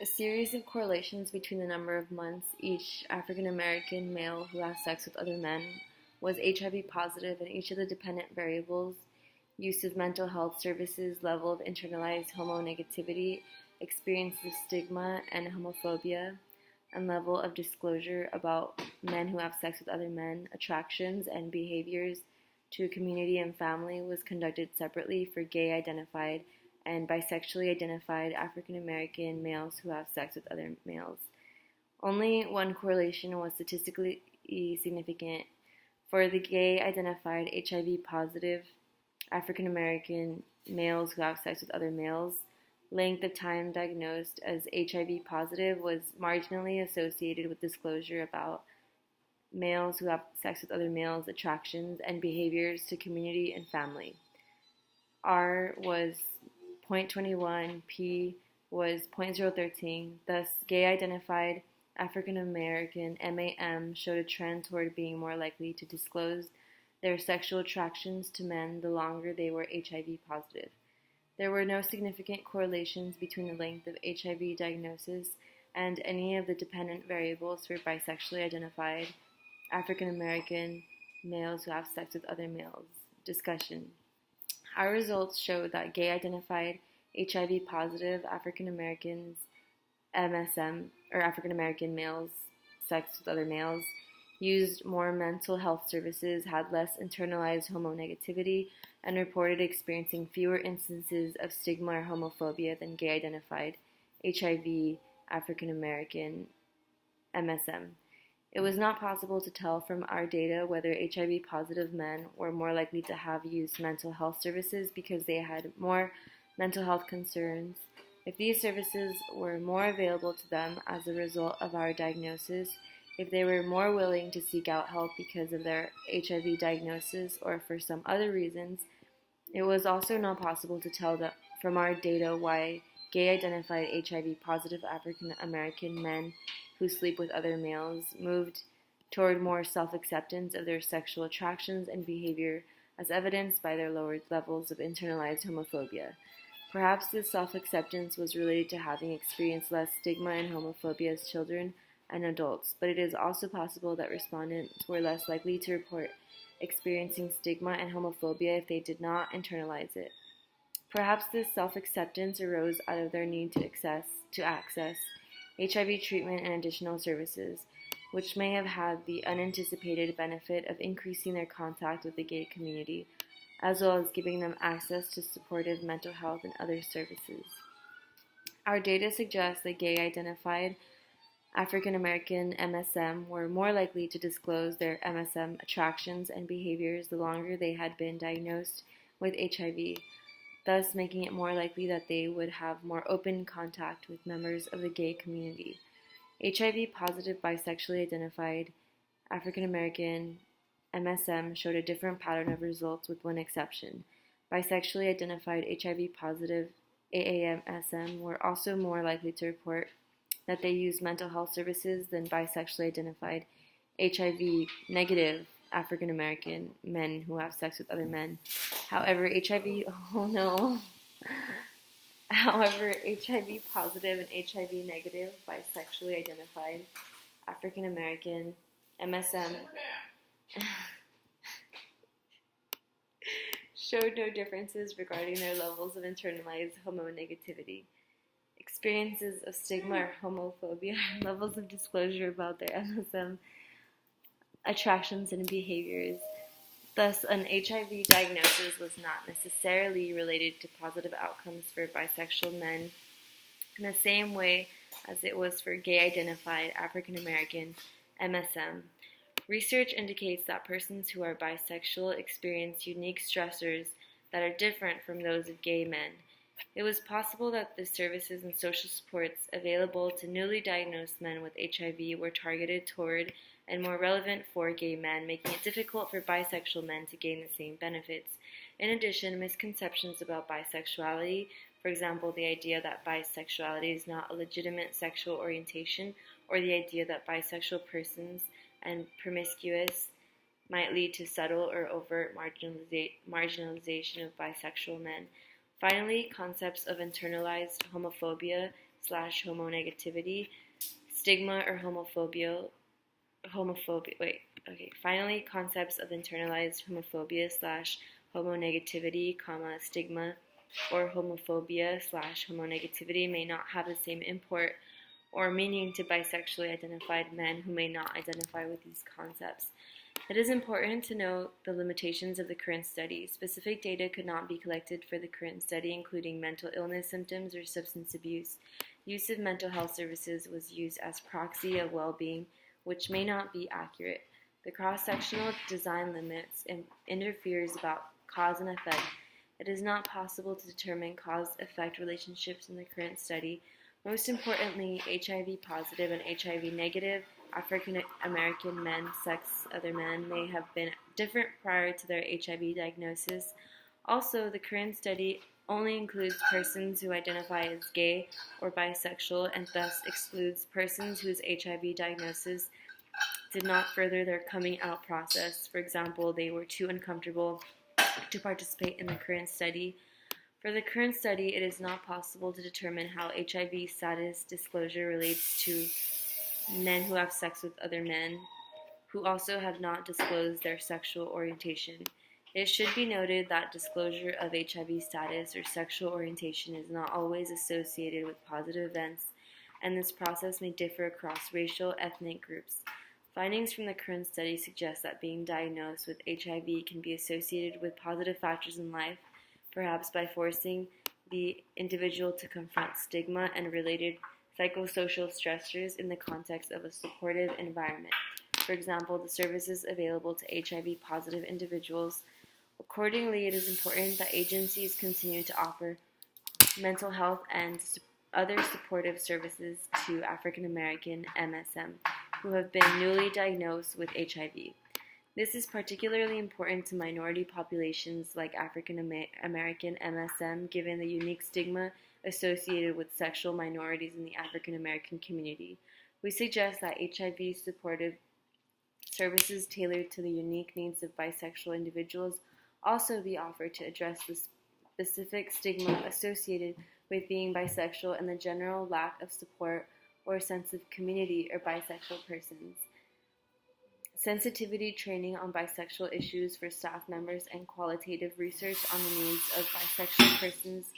A series of correlations between the number of months each African American male who has sex with other men was HIV positive and each of the dependent variables, use of mental health services, level of internalized homonegativity, experience of stigma and homophobia, and level of disclosure about men who have sex with other men, attractions, and behaviors to community and family was conducted separately for gay identified and bisexually identified African American males who have sex with other males. Only one correlation was statistically significant. For the gay identified HIV positive African American males who have sex with other males, length of time diagnosed as HIV positive was marginally associated with disclosure about males who have sex with other males, attractions, and behaviors to community and family. R was 0.21, P was 0.013. Thus, gay identified African American MAM showed a trend toward being more likely to disclose their sexual attractions to men the longer they were HIV positive. There were no significant correlations between the length of HIV diagnosis and any of the dependent variables for bisexually identified African American males who have sex with other males. Discussion. Our results showed that gay identified HIV positive African Americans MSM, or African American males, sex with other males, used more mental health services, had less internalized homonegativity, and reported experiencing fewer instances of stigma or homophobia than gay identified HIV African American MSM. It was not possible to tell from our data whether HIV positive men were more likely to have used mental health services because they had more mental health concerns. If these services were more available to them as a result of our diagnosis, if they were more willing to seek out help because of their HIV diagnosis or for some other reasons, it was also not possible to tell from our data why gay-identified HIV-positive African American men who sleep with other males moved toward more self-acceptance of their sexual attractions and behavior as evidenced by their lowered levels of internalized homophobia. Perhaps this self-acceptance was related to having experienced less stigma and homophobia as children and adults, but it is also possible that respondents were less likely to report experiencing stigma and homophobia if they did not internalize it. Perhaps this self-acceptance arose out of their need to access HIV treatment and additional services, which may have had the unanticipated benefit of increasing their contact with the gay community, as well as giving them access to supportive mental health and other services. Our data suggests that gay-identified African American MSM were more likely to disclose their MSM attractions and behaviors the longer they had been diagnosed with HIV, thus making it more likely that they would have more open contact with members of the gay community. HIV-positive bisexually identified African American MSM showed a different pattern of results with one exception. Bisexually identified HIV-positive AAMSM were also more likely to report that they used mental health services than bisexually identified HIV-negative African American men who have sex with other men. However, HIV positive and HIV negative bisexually identified African American MSM showed no differences regarding their levels of internalized homonegativity, experiences of stigma or homophobia, levels of disclosure about their MSM attractions and behaviors. Thus, an HIV diagnosis was not necessarily related to positive outcomes for bisexual men in the same way as it was for gay-identified African American MSM. Research indicates that persons who are bisexual experience unique stressors that are different from those of gay men. It was possible that the services and social supports available to newly diagnosed men with HIV were targeted toward and more relevant for gay men, making it difficult for bisexual men to gain the same benefits. In addition, misconceptions about bisexuality, for example, the idea that bisexuality is not a legitimate sexual orientation, or the idea that bisexual persons and promiscuous might lead to subtle or overt marginalization of bisexual men. Finally, concepts of internalized homophobia, homonegativity, stigma or Finally, concepts of internalized homophobia/homonegativity, stigma or homophobia/homonegativity may not have the same import or meaning to bisexually identified men who may not identify with these concepts. It is important to note the limitations of the current study. Specific data could not be collected for the current study, including mental illness symptoms or substance abuse. Use of mental health services was used as proxy of well-being, which may not be accurate. The cross-sectional design limits and interferes about cause and effect. It is not possible to determine cause-effect relationships in the current study. Most importantly, HIV positive and HIV negative African American men, sex other men, may have been different prior to their HIV diagnosis. Also, the current study only includes persons who identify as gay or bisexual and thus excludes persons whose HIV diagnosis did not further their coming out process. For example, they were too uncomfortable to participate in the current study. For the current study, it is not possible to determine how HIV status disclosure relates to men who have sex with other men who also have not disclosed their sexual orientation. It should be noted that disclosure of HIV status or sexual orientation is not always associated with positive events, and this process may differ across racial, ethnic groups. Findings from the current study suggest that being diagnosed with HIV can be associated with positive factors in life, perhaps by forcing the individual to confront stigma and related psychosocial stressors in the context of a supportive environment. For example, the services available to HIV-positive individuals. Accordingly, it is important that agencies continue to offer mental health and other supportive services to African American MSM who have been newly diagnosed with HIV. This is particularly important to minority populations like African American MSM, given the unique stigma associated with sexual minorities in the African American community. We suggest that HIV supportive services tailored to the unique needs of bisexual individuals also be offered to address the specific stigma associated with being bisexual and the general lack of support or sense of community or bisexual persons. Sensitivity training on bisexual issues for staff members and qualitative research on the needs of bisexual persons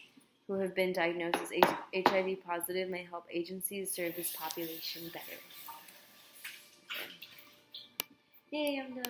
who have been diagnosed as HIV positive may help agencies serve this population better. Okay. Yay, I'm done.